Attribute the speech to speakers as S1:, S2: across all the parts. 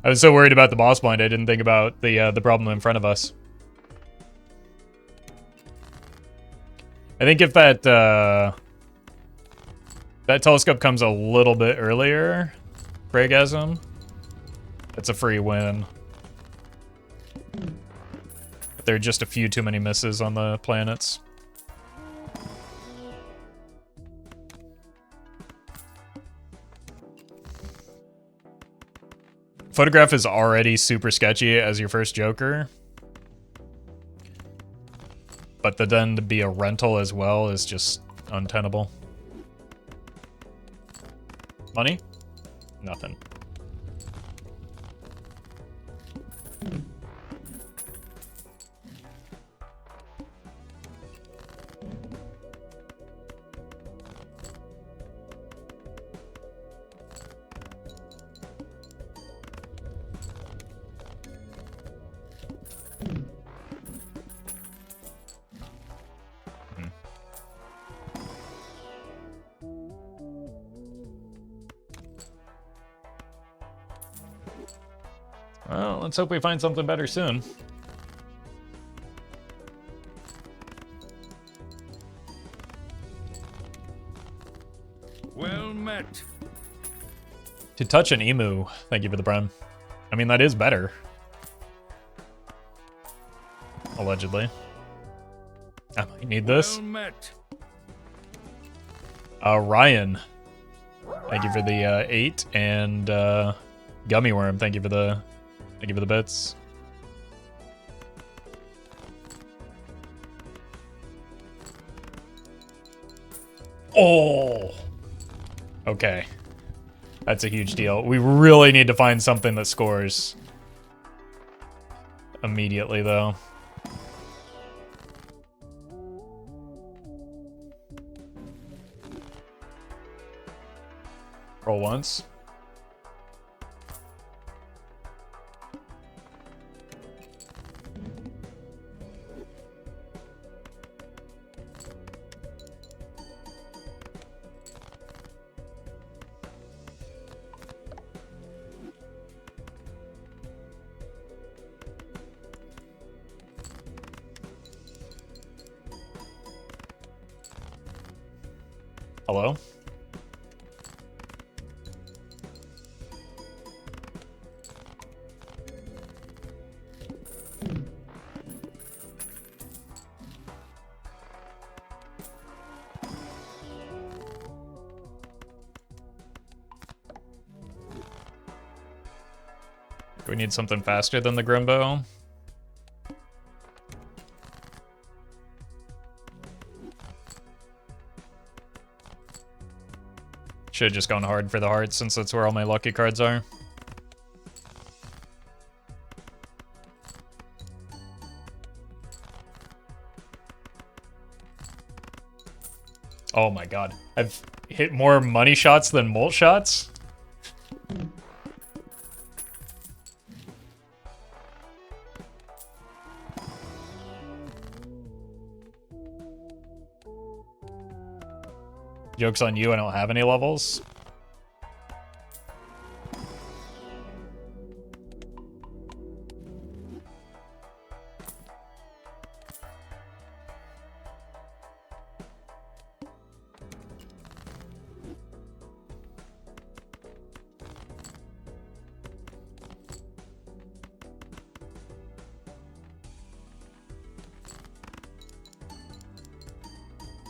S1: I was so worried about the boss blind, I didn't think about the problem in front of us. I think if that that telescope comes a little bit earlier, Breagasm, that's a free win. But there are just a few too many misses on the planets. Photograph is already super sketchy as your first Joker. But then to be a rental as well is just untenable. Money? Nothing. Well, let's hope we find something better soon.
S2: Well met.
S1: To touch an emu. Thank you for the prime. I mean, that is better. Allegedly. I might need this.
S2: Well met.
S1: Ryan. Thank you for the 8 and Gummy Worm. Thank you for the bits. Oh. Okay. That's a huge deal. We really need to find something that scores immediately, though. Roll once. Hello? Do we need something faster than the Grimbo? Should have just gone hard for the heart since that's where all my lucky cards are. Oh my god. I've hit more money shots than molt shots? Joke's on you, I don't have any levels.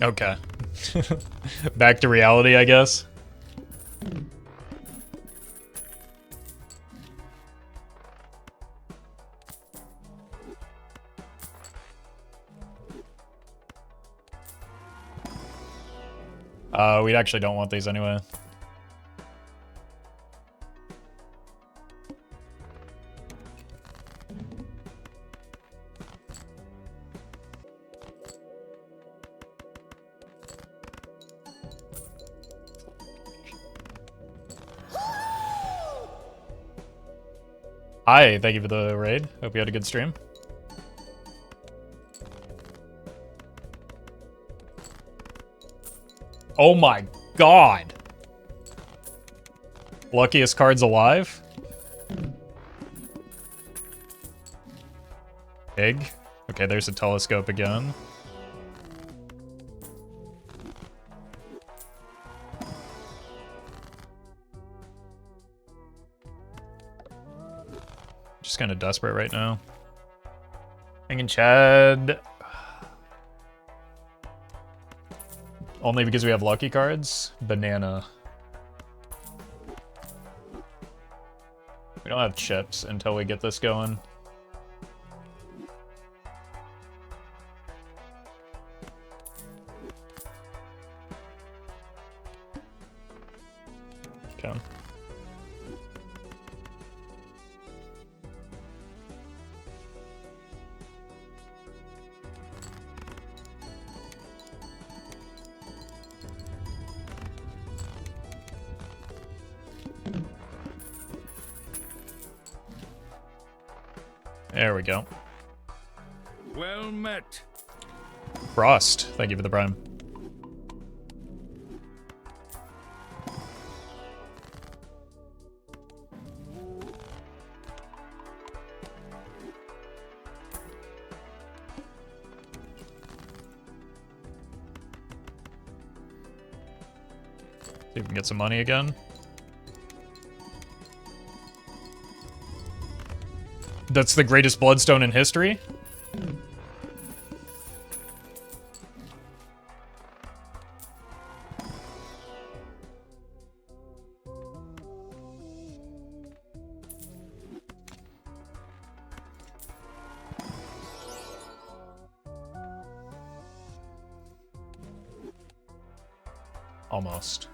S1: Okay. Back to reality, I guess. We actually don't want these anyway. Hi, thank you for the raid. Hope you had a good stream. Oh my god! Luckiest cards alive? Egg. Okay, there's a telescope again. Just kind of desperate right now. Hanging Chad. Only because we have lucky cards. Banana. We don't have chips until we get this going. Okay. There we go.
S2: Well met.
S1: Frost, thank you for the prime. See if we can get some money again. That's the greatest bloodstone in history? Almost.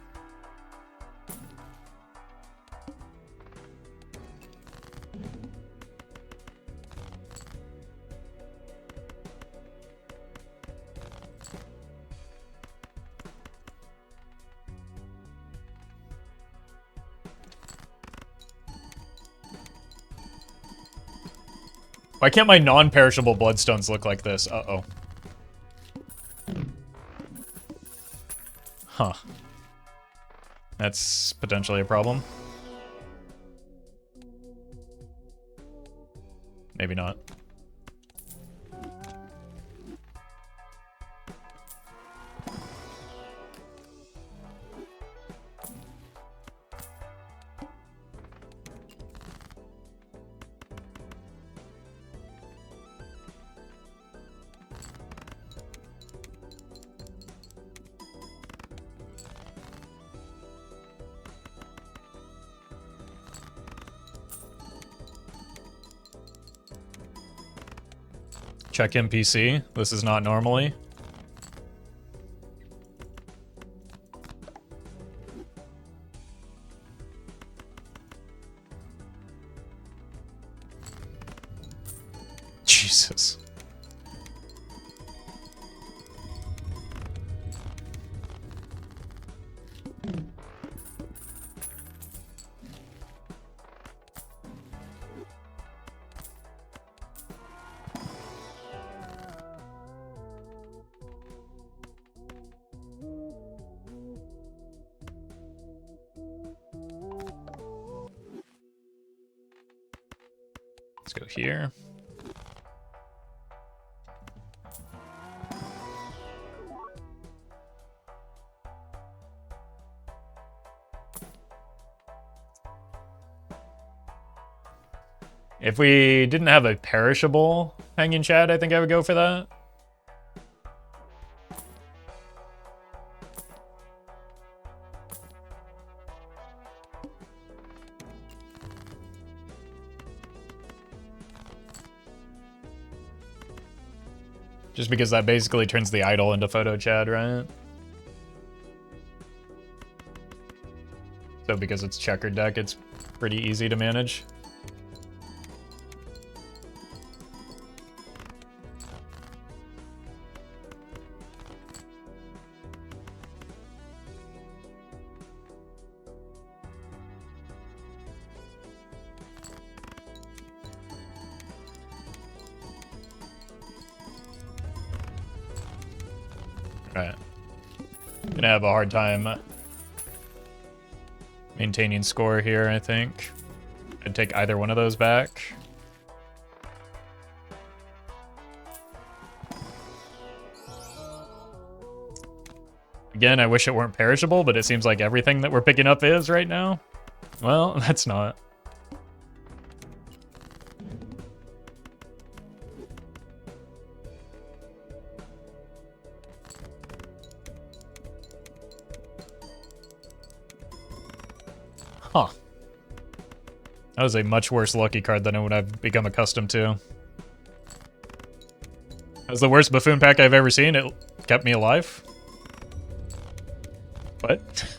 S1: Why can't my non-perishable bloodstones look like this? Uh-oh. Huh. That's potentially a problem. Maybe not. Check NPC. This is not normally. Jesus. Let's go here. If we didn't have a perishable hanging Chad, I think I would go for that. Just because that basically turns the idol into photo Chad, right? So because it's checkered deck, it's pretty easy to manage. Right. Gonna have a hard time maintaining score here, I think. I'd take either one of those back. Again, I wish it weren't perishable, but it seems like everything that we're picking up is right now. Well, that's not. Huh. That was a much worse lucky card than what I've become accustomed to. That was the worst buffoon pack I've ever seen. It kept me alive. What?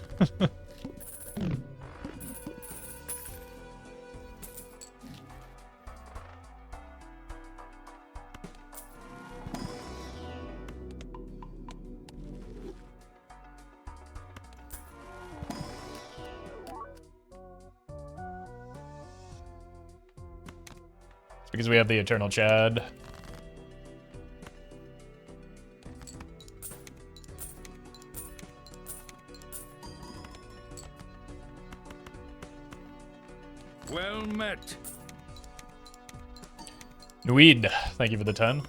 S1: Because we have the Eternal Chad.
S2: Well met.
S1: Nuid, thank you for the 10.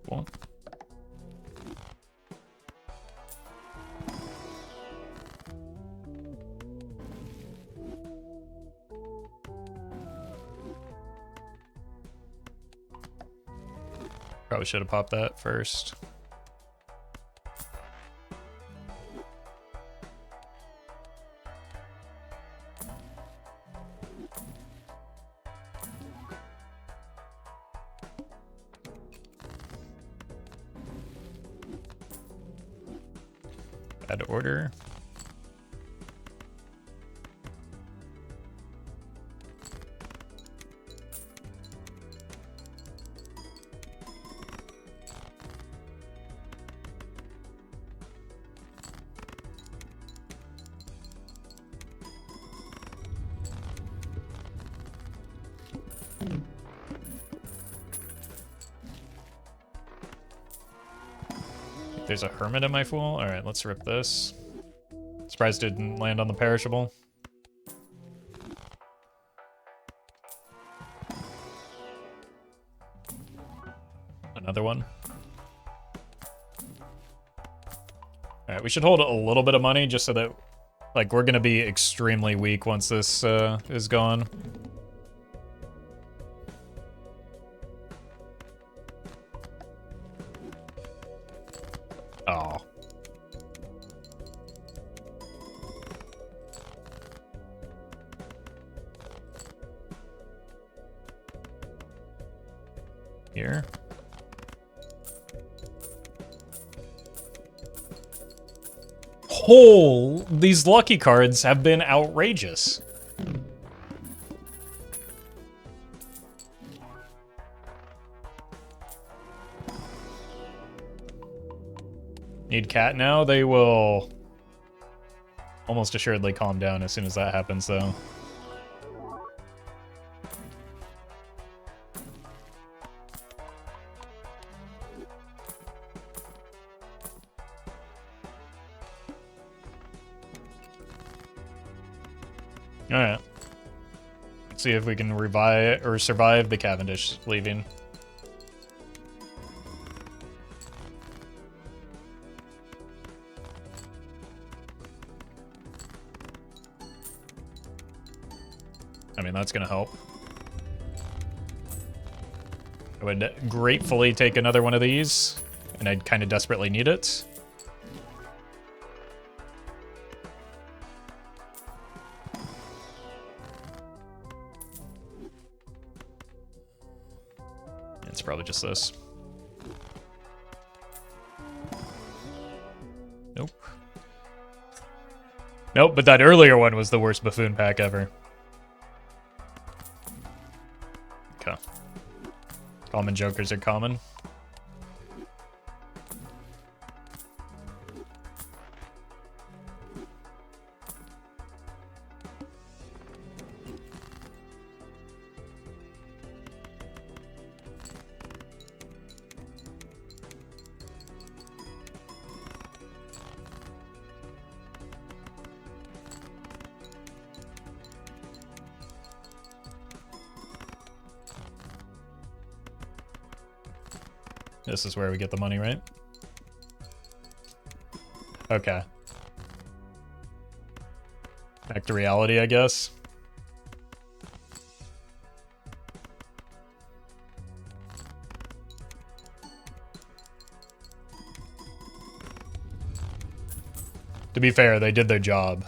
S1: Cool. Probably should have popped that first. Bad order. There's a hermit in my fool. All right, let's rip this. Surprised it didn't land on the perishable. Another one. All right, we should hold a little bit of money just so that, like, we're gonna be extremely weak once this is gone. Oh. Here. Oh, these lucky cards have been outrageous. Need cat now? They will almost assuredly calm down as soon as that happens, though. Alright. Let's see if we can revive or survive the Cavendish leaving. I mean, that's gonna help. I would gratefully take another one of these, and I'd kind of desperately need it. It's probably just this. Nope. Nope, but that earlier one was the worst buffoon pack ever. Okay. Common jokers are common. This is where we get the money, right? Okay. Back to reality, I guess. To be fair, they did their job.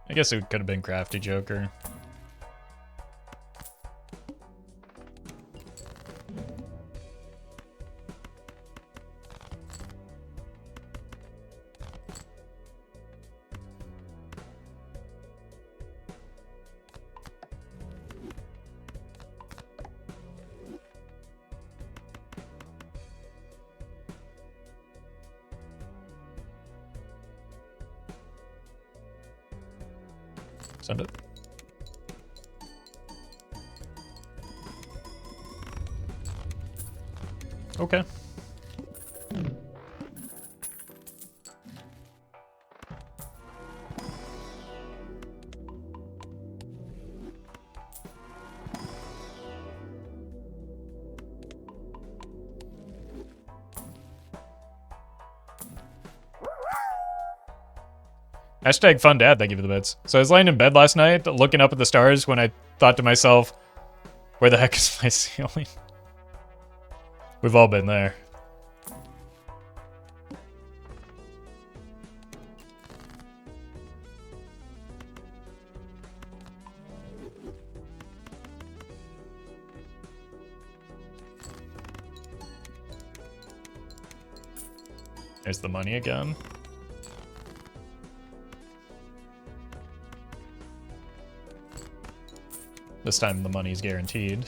S1: I guess it could have been Crafty Joker. Send it. Okay. Hashtag fun dad, thank you for the bits. So I was laying in bed last night, looking up at the stars when I thought to myself, where the heck is my ceiling? We've all been there. There's the money again. This time the money's guaranteed.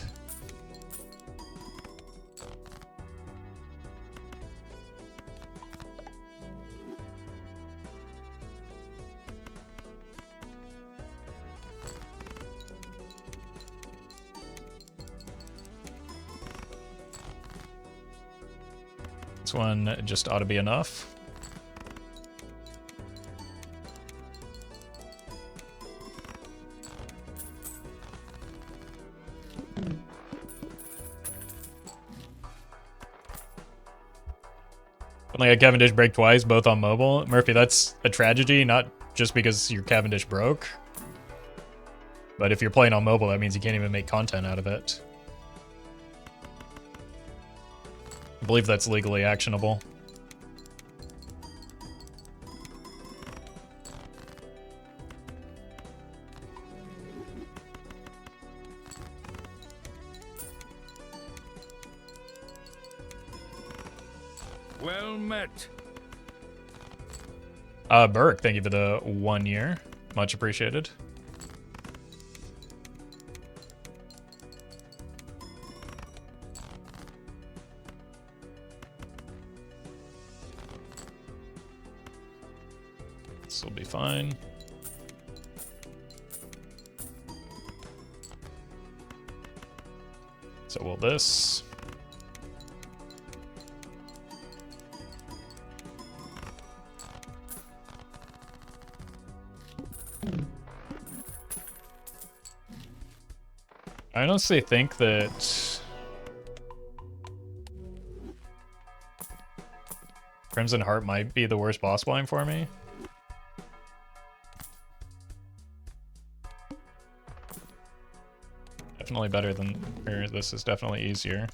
S1: This one just ought to be enough. Only a Cavendish break twice, both on mobile. Murphy, that's a tragedy, not just because your Cavendish broke. But if you're playing on mobile, that means you can't even make content out of it. I believe that's legally actionable.
S2: Well met.
S1: Burke, thank you for the 1 year. Much appreciated. This will be fine. So will this. I honestly think that Crimson Heart might be the worst boss line for me. Definitely better than, or this is definitely easier.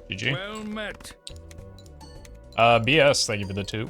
S1: GG.
S2: Well met.
S1: BS, thank you for the 2.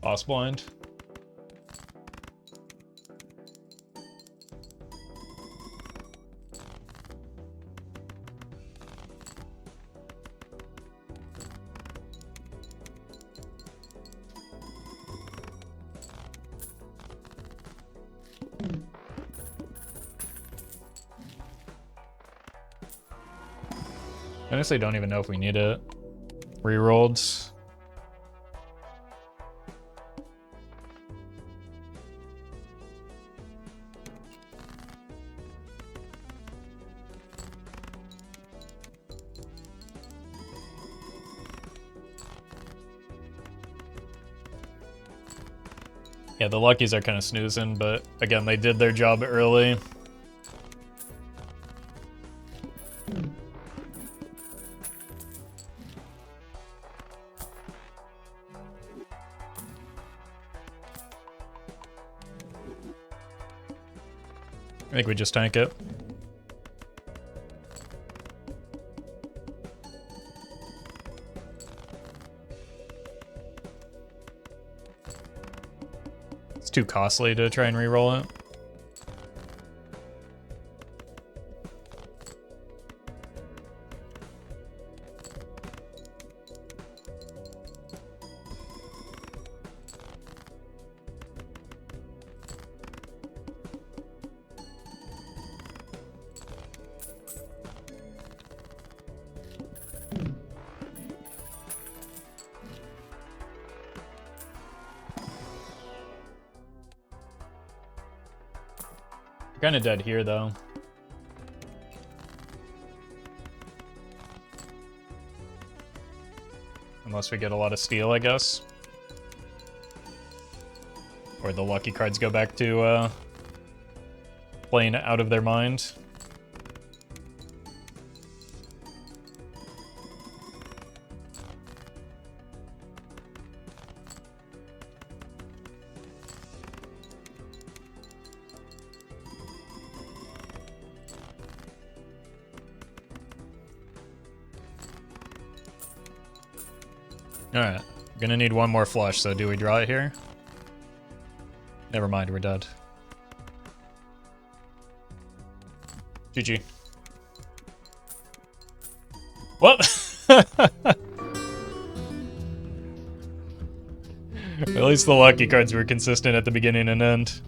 S1: Boss blind. Honestly, don't even know if we need it. Rerolled. Yeah, the Luckies are kind of snoozing, but again, they did their job early. I think we just tank it. It's too costly to try and reroll it. Kind of dead here, though. Unless we get a lot of steel, I guess. Or the lucky cards go back to playing out of their mind. Alright, gonna need one more flush, so do we draw it here? Never mind, we're dead. GG. Well, at least the lucky cards were consistent at the beginning and end.